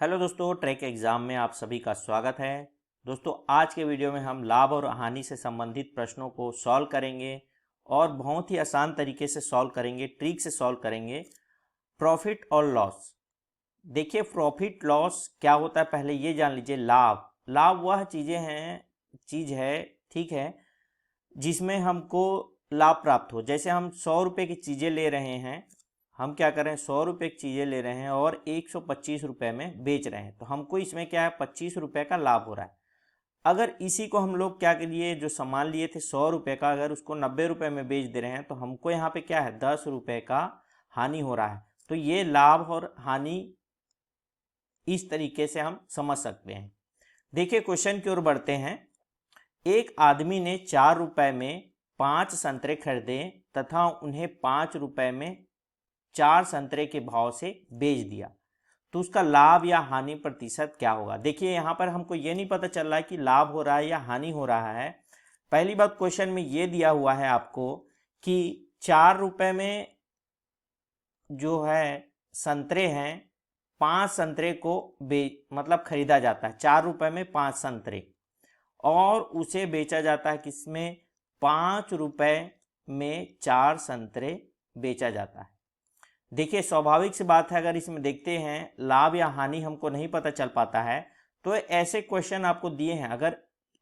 Hello दोस्तों, track exam में आप सभी का स्वागत है। दोस्तों, आज के वीडियो में हम लाभ और हानि से संबंधित प्रश्नों को सॉल्व करेंगे और बहुत ही आसान तरीके से सॉल्व करेंगे, ट्रिक से सॉल्व करेंगे। प्रॉफिट और लॉस, देखिए प्रॉफिट लॉस क्या होता है पहले ये जान लीजिए। लाभ लाभ वह चीज़ है, ठीक है, जिसमें हमको लाभ प्राप्त हो। जैसे हम 100 रुपये की चीज़ें ले रहे हैं, हम क्या कर रहे हैं, 100 रुपये की चीज़ें ले रहे हैं और 125 रुपये में बेच रहे हैं, तो हमको इसमें क्या है, 25 रुपये का लाभ हो रहा है। अगर इसी को हम लोग क्या करिए, जो सामान लिए थे 100 रुपये का, अगर उसको 90 रुपये में बेच दे रहे हैं तो हमको यहाँ पे क्या है, 10 रुपये का हानि हो रहा है। तो ये लाभ और हानि इस तरीके से हम समझ सकते हैं। देखिए क्वेश्चन की ओर बढ़ते हैं। एक आदमी ने 4 रुपये में 5 संतरे खरीदे तथा उन्हें 5 रुपये में 4 संतरे के भाव से बेच दिया, तो उसका लाभ या हानि प्रतिशत क्या होगा। देखिए यहाँ पर हमको ये नहीं पता चल रहा है कि लाभ हो रहा है या हानि हो रहा है। पहली बात, क्वेश्चन में ये दिया हुआ है आपको कि 4 रुपये में जो है संतरे हैं, 5 संतरे को मतलब खरीदा जाता है। 4 रुपये में 5 संतरे और उसे बेचा जाता है किसमें, 5 रुपये में 4 संतरे बेचा जाता है। देखिए स्वाभाविक सी बात है, अगर इसमें देखते हैं लाभ या हानि हमको नहीं पता चल पाता है तो ऐसे क्वेश्चन आपको दिए हैं। अगर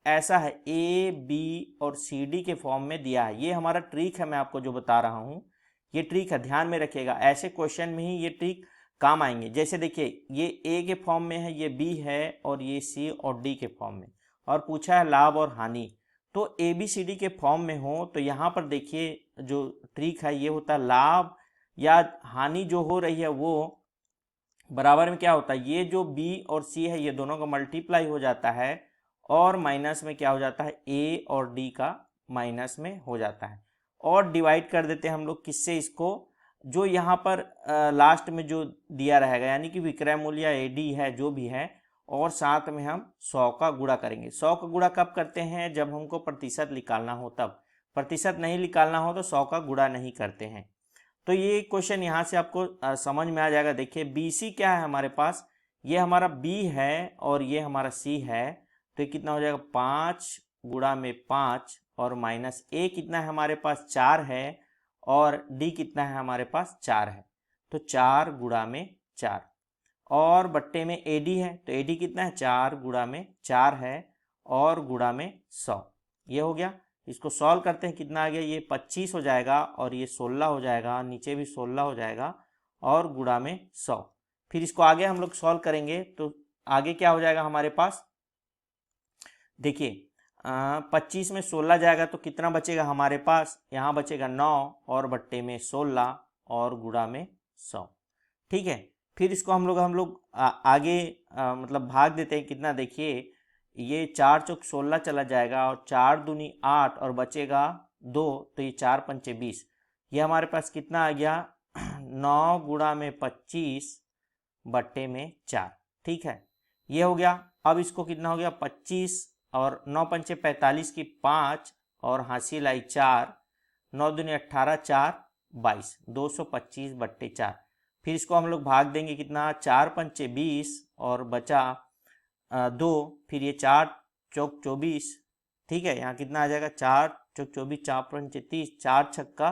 ऐसा है ए बी और सी डी के फॉर्म में दिया है, ये हमारा ट्रिक है, मैं आपको जो बता रहा हूँ ये ट्रिक है, ध्यान में रखिएगा। ऐसे क्वेश्चन में ही ये ट्रिक काम आएंगे। जैसे देखिए ये ए के फॉर्म में है, ये बी है और ये सी और डी के फॉर्म में, और पूछा है लाभ और हानि। तो ए बी सी डी के फॉर्म में हो तो यहाँ पर देखिए जो ट्रिक है ये होता है, लाभ या हानि जो हो रही है वो बराबर में क्या होता है, ये जो बी और सी है ये दोनों का मल्टीप्लाई हो जाता है और माइनस में क्या हो जाता है, ए और डी का माइनस में हो जाता है। और डिवाइड कर देते हैं हम लोग किससे, इसको जो यहाँ पर लास्ट में जो दिया रहेगा, यानी कि विक्रय मूल्य या एडी है जो भी है, और साथ में हम 100 का गुणा करेंगे। 100 का गुणा कब करते हैं, जब हमको प्रतिशत निकालना हो तब। प्रतिशत नहीं निकालना हो तो 100 का गुणा नहीं करते हैं। तो ये क्वेश्चन यहाँ से आपको समझ में आ जाएगा। देखिए बी सी क्या है हमारे पास, ये हमारा बी है और ये हमारा सी है, तो ये कितना हो जाएगा, 5 गुणा में 5 और माइनस ए कितना है हमारे पास, 4 है, और डी कितना है हमारे पास, 4 है, तो 4 गुणा में 4, और बट्टे में ए डी है, तो ए डी कितना है, 4 गुणा में 4 है और गुणा में 100। ये हो गया। इसको सॉल्व करते हैं, कितना आ गया, ये 25 हो जाएगा और ये 16 हो जाएगा, नीचे भी 16 हो जाएगा और गुणा में 100। फिर इसको आगे हम लोग सॉल्व करेंगे तो आगे क्या हो जाएगा हमारे पास, देखिए 25 में 16 जाएगा तो कितना बचेगा हमारे पास, यहाँ बचेगा 9 और बट्टे में 16 और गुणा में 100। ठीक है, फिर इसको हम लोग आगे मतलब भाग देते हैं। कितना, देखिए ये 4 चौक 16 चला जाएगा और 4 दूनी 8 और बचेगा 2, तो ये 4 पंचे 20। ये हमारे पास कितना आ गया, 9 गुणा में 25 बट्टे में 4। ठीक है, ये हो गया। अब इसको कितना हो गया, 25 और 9 पंचे 45 की 5 और हासिल आई 4, 9 दूनी 18, 4 22, 225 बट्टे 4। फिर इसको हम लोग भाग देंगे, कितना, 4 पंचे 20 और बचा 2, फिर ये 4 चौक 24। ठीक है, यहाँ कितना आ जाएगा, 4 चौक 24, 4 पंचे 30, 4 छक्का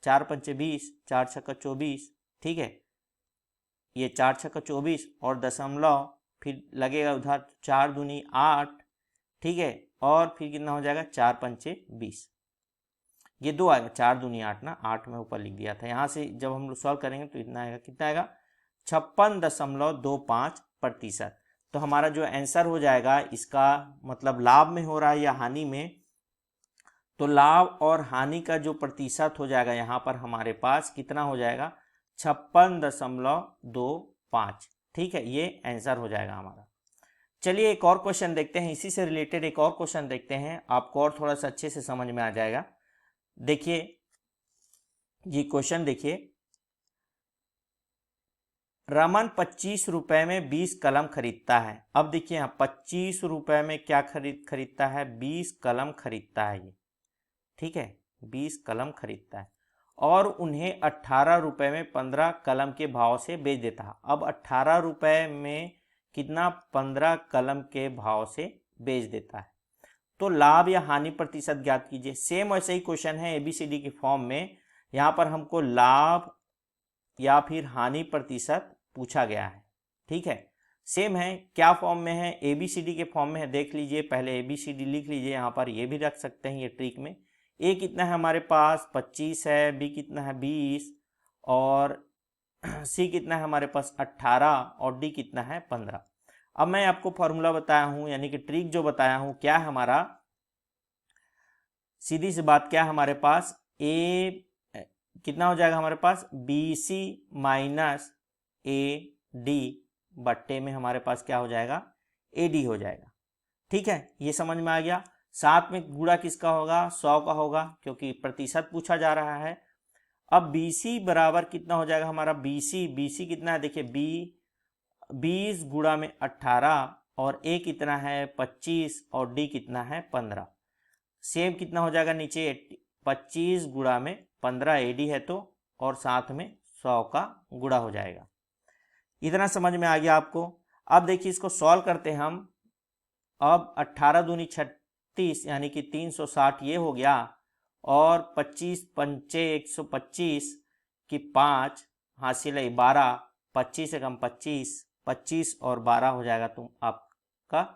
4 पंचे 20, 4 छक्का 24। ठीक है, ये 4 छक्का 24 और दशमलव फिर लगेगा उधर, 4 दूनी 8। ठीक है, और फिर कितना हो जाएगा, 4 पंचे 20, ये 2 आएगा, 4 दूनी 8 ना, 8 में ऊपर लिख दिया था। यहाँ से जब हम लोग सॉल्व करेंगे तो इतना आएगा, कितना आएगा, 56.25%। तो हमारा जो आंसर हो जाएगा इसका मतलब लाभ में हो रहा है या हानि में, तो लाभ और हानि का जो प्रतिशत हो जाएगा यहाँ पर हमारे पास कितना हो जाएगा, 56.25। ठीक है, ये आंसर हो जाएगा हमारा। चलिए एक और क्वेश्चन देखते हैं, इसी से रिलेटेड एक और क्वेश्चन देखते हैं, आपको और थोड़ा सा अच्छे से समझ में आ जाएगा। देखिए ये क्वेश्चन देखिए, रमन 25 रुपए में 20 कलम खरीदता है। अब देखिए यहाँ 25 रुपए में क्या खरीदता है, 20 कलम खरीदता है ये। ठीक है, 20 कलम खरीदता है और उन्हें 18 रुपये में 15 कलम के भाव से बेच देता है। अब 18 रुपये में कितना, 15 कलम के भाव से बेच देता है। तो लाभ या हानि प्रतिशत ज्ञात कीजिए। सेम वैसे ही क्वेश्चन है ABCD के फॉर्म में। यहाँ पर हमको लाभ या फिर हानि प्रतिशत पूछा गया है। ठीक है, सेम है। क्या फॉर्म में है, ABCD के फॉर्म में है। देख लीजिए, पहले ABCD लिख लीजिए, यहाँ पर ये भी रख सकते हैं ये ट्रिक में। A कितना है हमारे पास, 25 है, B कितना है 20, और C कितना है हमारे पास 18, और D कितना है 15। अब मैं आपको फॉर्मूला बताया हूँ, यानी कि ट्रिक जो बताया हूँ, क्या है हमारा, सीधी सी बात, क्या है हमारे पास, A कितना हो जाएगा हमारे पास, BC माइनस AD बट्टे में हमारे पास क्या हो जाएगा, AD हो जाएगा। ठीक है, ये समझ में आ गया। साथ में गुणा किसका होगा, 100 का होगा, क्योंकि प्रतिशत पूछा जा रहा है। अब BC बराबर कितना हो जाएगा हमारा, BC कितना है, देखिए 20 गुणा में 18, और A कितना है 25, और D कितना है 15। सेम कितना हो जाएगा नीचे, 25 गुणा में 15 AD है तो, और साथ में 100 का गुणा हो जाएगा। इतना समझ में आ गया आपको। अब देखिए इसको सॉल्व करते हैं हम। अब 18 दूनी 36 यानी कि 360 ये हो गया, और 25 पंचे 125 की 5 हासिल है 12, 25 से कम 25, 25 और 12 हो जाएगा तुम आपका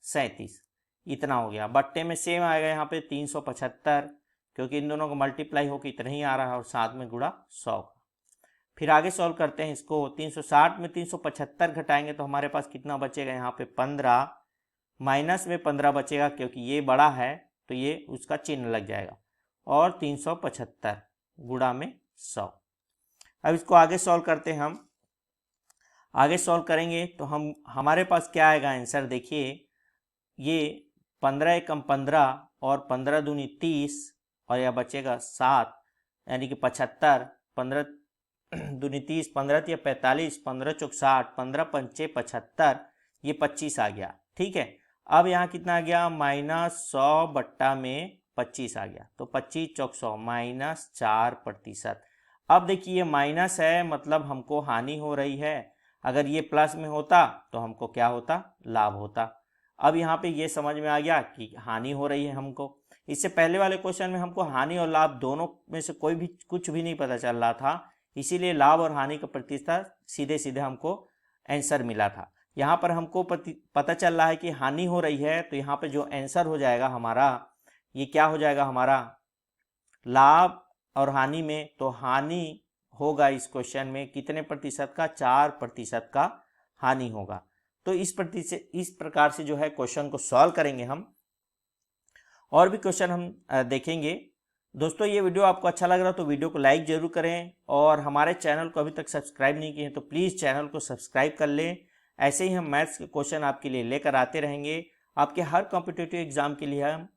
37। इतना हो गया। बट्टे में सेम आएगा यहाँ पे 375, क्योंकि इन दोनों को मल्टीप्लाई होकर इतना ही आ रहा है, और साथ में गुणा 100 का। फिर आगे सॉल्व करते हैं इसको। 360 में 375 घटाएंगे तो हमारे पास कितना बचेगा, यहाँ पे 15, माइनस में 15 बचेगा, क्योंकि ये बड़ा है तो ये उसका चिन्ह लग जाएगा, और 375 गुणा में 100। अब इसको आगे सॉल्व करते हैं हम। आगे सॉल्व करेंगे तो हमारे पास क्या आएगा आंसर, देखिए ये 15 एकम 15, और 15 दूनी 30, और यह बचेगा 7, यानी कि 75। 15 दूनी 30, 15 या 45, 15 चौक 60, 15 पंचे 75, ये 25 आ गया। ठीक है, अब यहाँ कितना आ गया, -100 बट्टा में 25 आ गया, तो 25 चौक 100 -4%। अब देखिए ये माइनस है, मतलब हमको हानि हो रही है। अगर ये प्लस में होता तो हमको क्या होता, लाभ होता। अब यहाँ पे ये समझ में आ गया कि हानि हो रही है हमको। इससे पहले वाले क्वेश्चन में हमको हानि और लाभ दोनों में से कोई भी कुछ भी नहीं पता चल रहा था, इसीलिए लाभ और हानि का प्रतिशत सीधे सीधे हमको आंसर मिला था। यहाँ पर हमको पता चल रहा है कि हानि हो रही है, तो यहाँ पे जो आंसर हो जाएगा हमारा, ये क्या हो जाएगा हमारा, लाभ और हानि में, तो हानि होगा इस क्वेश्चन में कितने प्रतिशत का, 4% का हानि होगा। तो इस प्रकार से जो है क्वेश्चन को सॉल्व करेंगे हम। और भी क्वेश्चन हम देखेंगे। दोस्तों ये वीडियो आपको अच्छा लग रहा है तो वीडियो को लाइक जरूर करें, और हमारे चैनल को अभी तक सब्सक्राइब नहीं किए हैं तो प्लीज़ चैनल को सब्सक्राइब कर लें। ऐसे ही हम मैथ्स के क्वेश्चन आपके लिए लेकर आते रहेंगे। आपके हर कॉम्पिटिटिव एग्जाम के लिए हम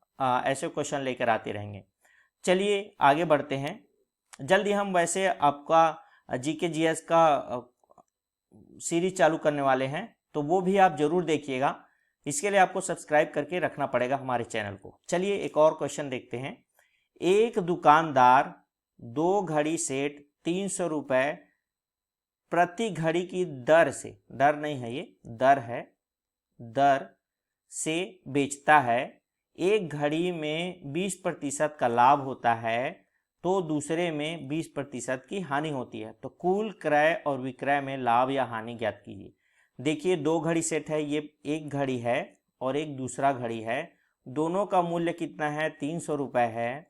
ऐसे क्वेश्चन लेकर आते रहेंगे। चलिए आगे बढ़ते हैं। जल्दी हम वैसे आपका GK GS का सीरीज चालू करने वाले हैं, तो वो भी आप जरूर देखिएगा। इसके लिए आपको सब्सक्राइब करके रखना पड़ेगा हमारे चैनल को। चलिए एक और क्वेश्चन देखते हैं। एक दुकानदार 2 घड़ी सेट 300 रुपये प्रति घड़ी की दर से, दर नहीं है ये, दर है, दर से बेचता है। एक घड़ी में 20% का लाभ होता है तो दूसरे में 20% की हानि होती है। तो कुल क्रय और विक्रय में लाभ या हानि ज्ञात कीजिए। देखिए 2 घड़ी सेट है, ये एक घड़ी है और एक दूसरा घड़ी है, दोनों का मूल्य कितना है, 300 रुपये है।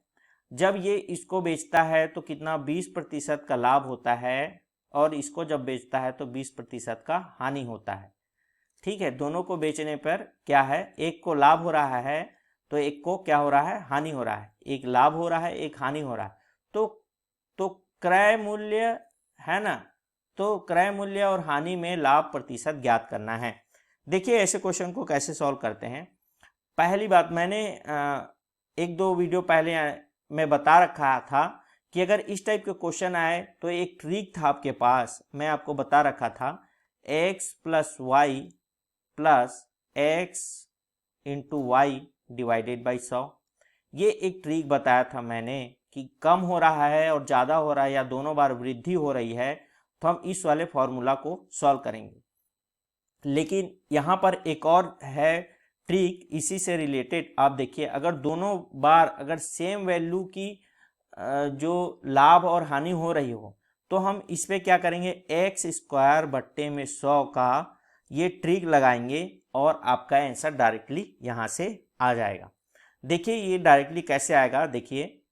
जब ये इसको बेचता है तो कितना, 20% का लाभ होता है, और इसको जब बेचता है तो 20% का हानि होता है। ठीक है, दोनों को बेचने पर क्या है, एक को लाभ हो रहा है तो एक को क्या हो रहा है, हानि हो रहा है। एक लाभ हो रहा है, एक हानि हो रहा है। तो क्रय मूल्य है ना, तो क्रय मूल्य और हानि में लाभ प्रतिशत ज्ञात करना है। देखिए ऐसे क्वेश्चन को कैसे सॉल्व करते हैं। पहली बात, मैंने 1-2 वीडियो पहले मैं बता रखा था कि अगर इस टाइप के क्वेश्चन आए तो एक ट्रिक था आपके पास, मैं आपको बता रखा था, x + y + x × y divided by 100। ये एक ट्रिक बताया था मैंने कि कम हो रहा है और ज़्यादा हो रहा है या दोनों बार वृद्धि हो रही है, तो हम इस वाले फॉर्मूला को सॉल्व करेंगे। लेकिन यहाँ पर एक और है ट्रिक इसी से रिलेटेड। आप देखिए, अगर दोनों बार अगर सेम वैल्यू की जो लाभ और हानि हो रही हो, तो हम इस पे क्या करेंगे, एक्स स्क्वायर बट्टे में 100 का ये ट्रिक लगाएंगे और आपका आंसर डायरेक्टली यहाँ से आ जाएगा। देखिए ये डायरेक्टली कैसे आएगा, देखिए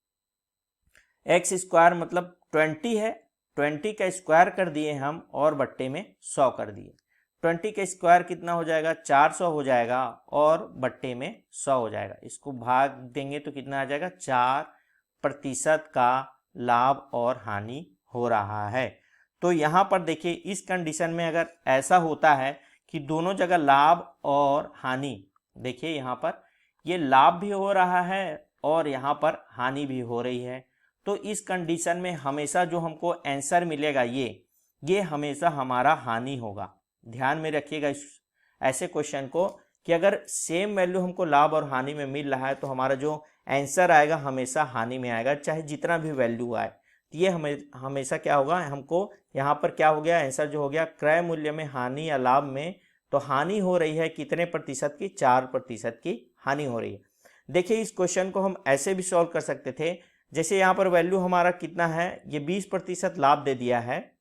एक्स स्क्वायर मतलब 20 है, 20 का स्क्वायर कर दिए हम और बट्टे में 100 कर दिए। 20 का स्क्वायर कितना हो जाएगा, 400 हो जाएगा और बट्टे में 100 हो जाएगा। इसको भाग देंगे तो कितना आ जाएगा, 4% का लाभ और हानि हो रहा है। तो यहाँ पर देखिए इस कंडीशन में अगर ऐसा होता है कि दोनों जगह लाभ और हानि, देखिए यहाँ पर ये लाभ भी हो रहा है और यहाँ पर हानि भी हो रही है, तो इस कंडीशन में हमेशा जो हमको आंसर मिलेगा ये हमेशा हमारा हानि होगा। ध्यान में रखिएगा इस ऐसे क्वेश्चन को कि अगर सेम वैल्यू हमको लाभ और हानि में मिल रहा है तो हमारा जो आंसर आएगा हमेशा हानि में आएगा, चाहे जितना भी वैल्यू आए। तो ये हमेशा क्या होगा, हमको यहाँ पर क्या हो गया, आंसर जो हो गया क्रय मूल्य में हानि या लाभ में, तो हानि हो रही है कितने प्रतिशत की, 4% की हानि हो रही है। देखिए इस क्वेश्चन को हम ऐसे भी सॉल्व कर सकते थे, जैसे यहाँ पर वैल्यू हमारा कितना है, ये 20% लाभ दे दिया है।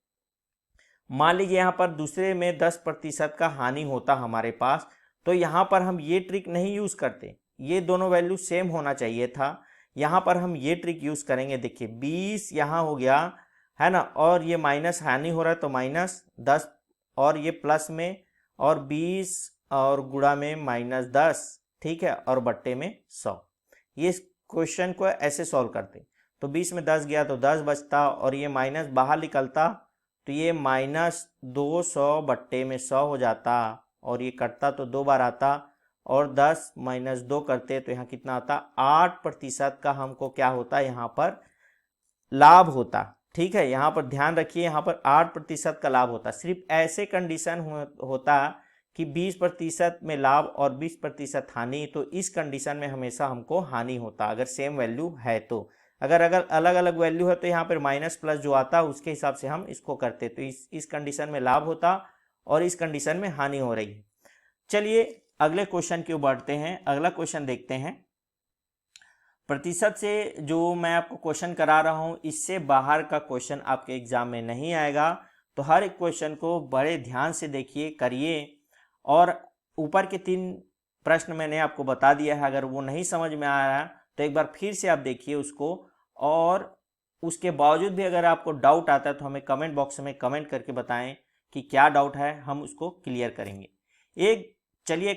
मान लीजिए यहाँ पर दूसरे में 10% का हानि होता हमारे पास, तो यहाँ पर हम ये ट्रिक नहीं यूज़ करते, ये दोनों वैल्यू सेम होना चाहिए था। यहाँ पर हम ये ट्रिक यूज़ करेंगे। देखिए 20 यहाँ हो गया है ना, और ये माइनस हानि हो रहा है तो -10, और ये प्लस में और 20 और गुणा में -10, ठीक है, और बट्टे में 100। ये क्वेश्चन को ऐसे सॉल्व करते, तो 20 में 10 गया तो 10 बचता और ये माइनस बाहर निकलता तो ये -200 बट्टे में 100 हो जाता, और ये कटता तो 2 बार आता, और 10 - 2 करते तो यहाँ कितना आता, 8% का हमको क्या होता है यहाँ पर लाभ होता। ठीक है, यहाँ पर ध्यान रखिए, यहाँ पर 8% का लाभ होता। सिर्फ ऐसे कंडीशन होता कि 20% में लाभ और 20% हानि, तो इस कंडीशन में हमेशा हमको हानि होता अगर सेम वैल्यू है। तो अगर अलग अलग वैल्यू है तो यहाँ पर माइनस प्लस जो आता है उसके हिसाब से हम इसको करते, तो इस कंडीशन में लाभ होता और इस कंडीशन में हानि हो रही है। चलिए अगले क्वेश्चन की ओर बढ़ते हैं। अगला क्वेश्चन देखते हैं। प्रतिशत से जो मैं आपको क्वेश्चन करा रहा हूँ इससे बाहर का क्वेश्चन आपके एग्जाम में नहीं आएगा, तो हर एक क्वेश्चन को बड़े ध्यान से देखिए, करिए। और ऊपर के 3 प्रश्न मैंने आपको बता दिया है, अगर वो नहीं समझ में आ रहा तो एक बार फिर से आप देखिए उसको, और उसके बावजूद भी अगर आपको डाउट आता है तो हमें कमेंट बॉक्स में कमेंट करके बताएं कि क्या डाउट है, हम उसको क्लियर करेंगे। चलिए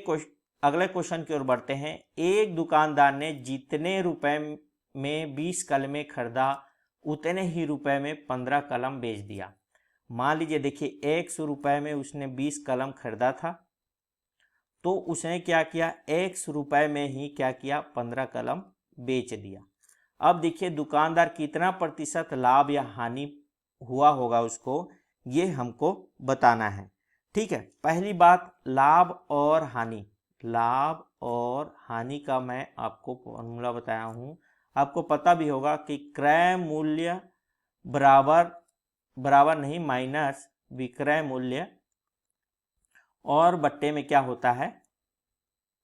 अगले क्वेश्चन की ओर बढ़ते हैं। एक दुकानदार ने जितने रुपए में 20 कलमें खरीदा उतने ही रुपए में 15 कलम बेच दिया। मान लीजिए देखिए 100 रुपए में उसने 20 कलम खरीदा था, तो उसने क्या किया, 100 रुपए में ही क्या किया, 15 कलम बेच दिया। अब देखिए दुकानदार कितना प्रतिशत लाभ या हानि हुआ होगा उसको, ये हमको बताना है। ठीक है, पहली बात लाभ और हानि, लाभ और हानि का मैं आपको फॉर्मूला बताया हूँ। आपको पता भी होगा कि क्रय मूल्य बराबर नहीं माइनस विक्रय मूल्य, और बट्टे में क्या होता है,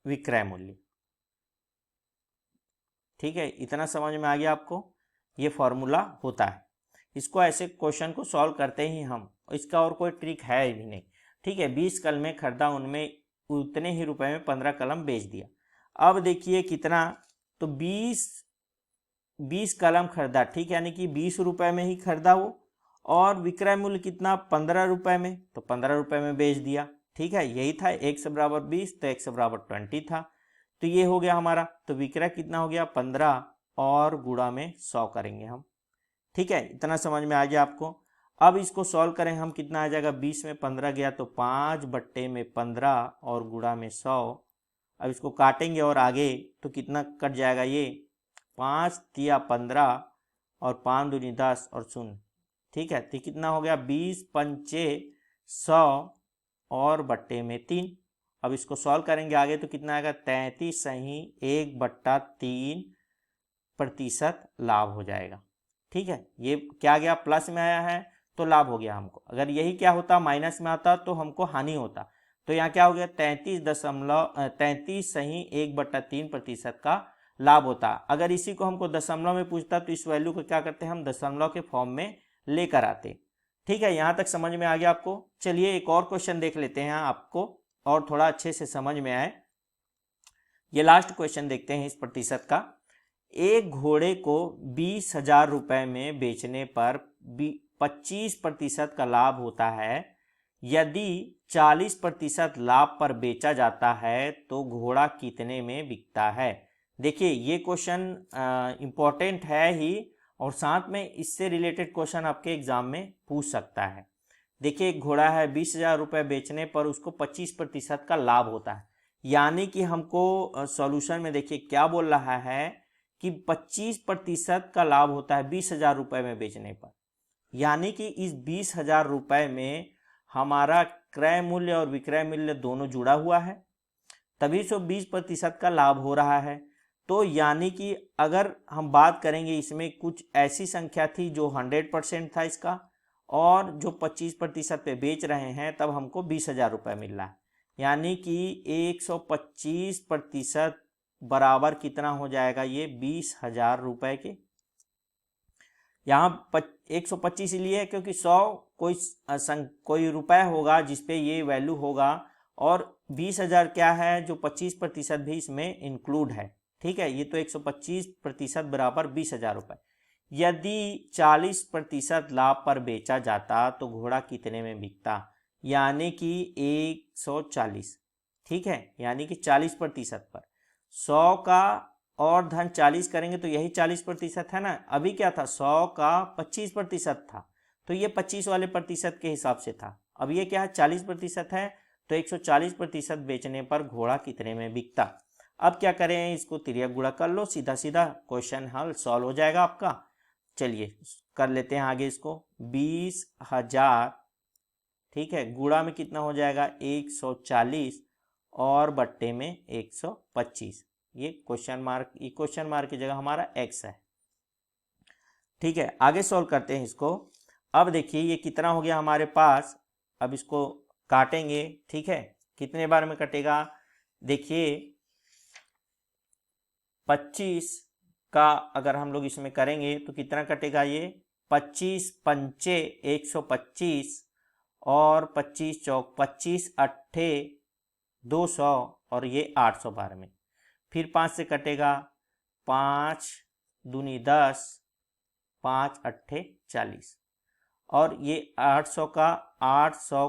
विक्रय मूल्य। ठीक है, इतना समझ में आ गया आपको, ये फॉर्मूला होता है। इसको ऐसे क्वेश्चन को सॉल्व करते ही हम, इसका और कोई ट्रिक है भी नहीं। ठीक है, 20 कलमें खरीदा, उनमें उतने ही रुपए में 15 कलम बेच दिया। अब देखिए कितना, तो 20 कलम खरीदा, ठीक है, यानी कि 20 रुपए में ही खरीदा वो, और विक्रय मूल्य कितना, 15 रुपए में, तो 15 रुपए में बेच दिया। ठीक है, यही था, 1 बराबर 20 तो 1 बराबर 20 था, तो ये हो गया हमारा। तो विक्रय कितना हो गया, 15, और गुणा में 100 करेंगे हम। ठीक है, इतना समझ में आ गया आपको। अब इसको सॉल्व करें हम, कितना आ जाएगा, 20 में 15 गया तो 5 बट्टे में 15 और गुणा में 100। अब इसको काटेंगे और आगे तो कितना कट जाएगा, ये 5 तिया 15 और 5 दूनी 10 और 0। ठीक है, तो कितना हो गया, 20 पंचे 100 और बट्टे में 3। अब इसको सॉल्व करेंगे आगे तो कितना आएगा, 33 सही 1/3 प्रतिशत लाभ हो जाएगा। ठीक है, ये क्या गया, प्लस में आया है तो लाभ हो गया हमको। अगर यही क्या होता, माइनस में आता तो हमको हानि होता। तो यहाँ क्या हो गया, 33.1/3% का लाभ होता। अगर इसी को हमको दशमलव में पूछता तो इस वैल्यू को क्या करते, हम दशमलव के फॉर्म में लेकर आते। ठीक है, यहाँ तक समझ में आ गया आपको। चलिए एक और क्वेश्चन देख लेते हैं आपको और थोड़ा अच्छे से समझ में आए। ये लास्ट क्वेश्चन देखते हैं इस प्रतिशत का। एक घोड़े को 20,000 रुपए में बेचने पर 25% का लाभ होता है। यदि 40% लाभ पर बेचा जाता है तो घोड़ा कितने में बिकता है। देखिए ये क्वेश्चन इंपॉर्टेंट है ही, और साथ में इससे रिलेटेड क्वेश्चन आपके एग्जाम में पूछ सकता है। देखिए एक घोड़ा है, 20,000 रुपये बेचने पर उसको 25% का लाभ होता है। यानी कि हमको सॉल्यूशन में देखिए क्या बोल रहा है कि 25% का लाभ होता है 20,000 रुपये में बेचने पर। यानी कि इस 20,000 रुपये में हमारा क्रय मूल्य और विक्रय मूल्य दोनों जुड़ा हुआ है, तभी से 20% का लाभ हो रहा है। तो यानी कि अगर हम बात करेंगे, इसमें कुछ ऐसी संख्या थी जो 100% था इसका, और जो 25% पे बेच रहे हैं, तब हमको 20,000 रुपये मिल रहा है। यानी कि 125% बराबर कितना हो जाएगा, ये 20,000 रुपये के। यहाँ 125 लिए है क्योंकि 100 कोई रुपए होगा जिसपे ये वैल्यू होगा, और 20,000 क्या है, जो 25% भी इसमें इंक्लूड है। ठीक है, ये तो 125% बराबर 20,000 रुपये। यदि 40% लाभ पर बेचा जाता तो घोड़ा कितने में बिकता, यानी कि 140। ठीक है, यानी कि 40% पर 100 का और धन 40 करेंगे तो यही 40% है ना। अभी क्या था, 100 का 25% था, तो ये 25 वाले प्रतिशत के हिसाब से था। अब ये क्या है, 40% है, तो 140% बेचने पर घोड़ा कितने में बिकता। अब क्या करें, इसको तिर्यक गुणा कर लो, सीधा सीधा क्वेश्चन हल सॉल्व हो जाएगा आपका। चलिए कर लेते हैं आगे इसको। 20,000, ठीक है, गुणा में कितना हो जाएगा 140, और बट्टे में 125। ये क्वेश्चन मार्क की जगह हमारा x है। ठीक है, आगे सॉल्व करते हैं इसको। अब देखिए ये कितना हो गया हमारे पास। अब इसको काटेंगे। ठीक है, कितने बार में कटेगा, देखिए 25 का अगर हम लोग इसमें करेंगे तो कितना कटेगा, ये 25 पंचे 125, और 25 चौक 25 अट्ठे 200, और ये 800 बार में। फिर 5 से कटेगा, 5 दूनी 10, 5 अट्ठे 40, और ये 800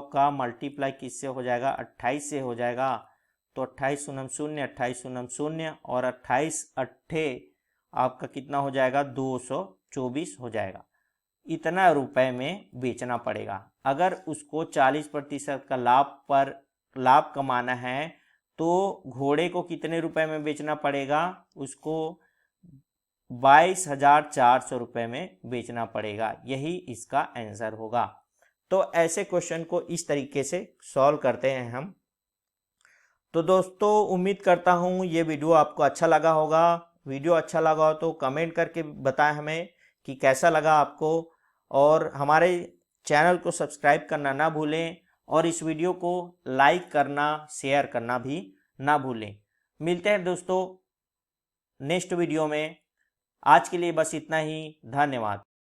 का मल्टीप्लाई किससे हो जाएगा, 28 से हो जाएगा। तो 28 शून्य शून्य, 28 शून्य शून्य, और 28 अट्ठे आपका कितना हो जाएगा, 224 हो जाएगा। इतना रुपए में बेचना पड़ेगा। अगर उसको 40% का लाभ कमाना है तो घोड़े को कितने रुपए में बेचना पड़ेगा, उसको 22,400 रुपये में बेचना पड़ेगा। यही इसका आंसर होगा। तो ऐसे क्वेश्चन को इस तरीके से सॉल्व करते हैं हम। तो दोस्तों उम्मीद करता हूँ ये वीडियो आपको अच्छा लगा होगा। वीडियो अच्छा लगा हो तो कमेंट करके बताएं हमें कि कैसा लगा आपको, और हमारे चैनल को सब्सक्राइब करना ना भूलें, और इस वीडियो को लाइक करना, शेयर करना भी ना भूलें। मिलते हैं दोस्तों नेक्स्ट वीडियो में। आज के लिए बस इतना ही। धन्यवाद।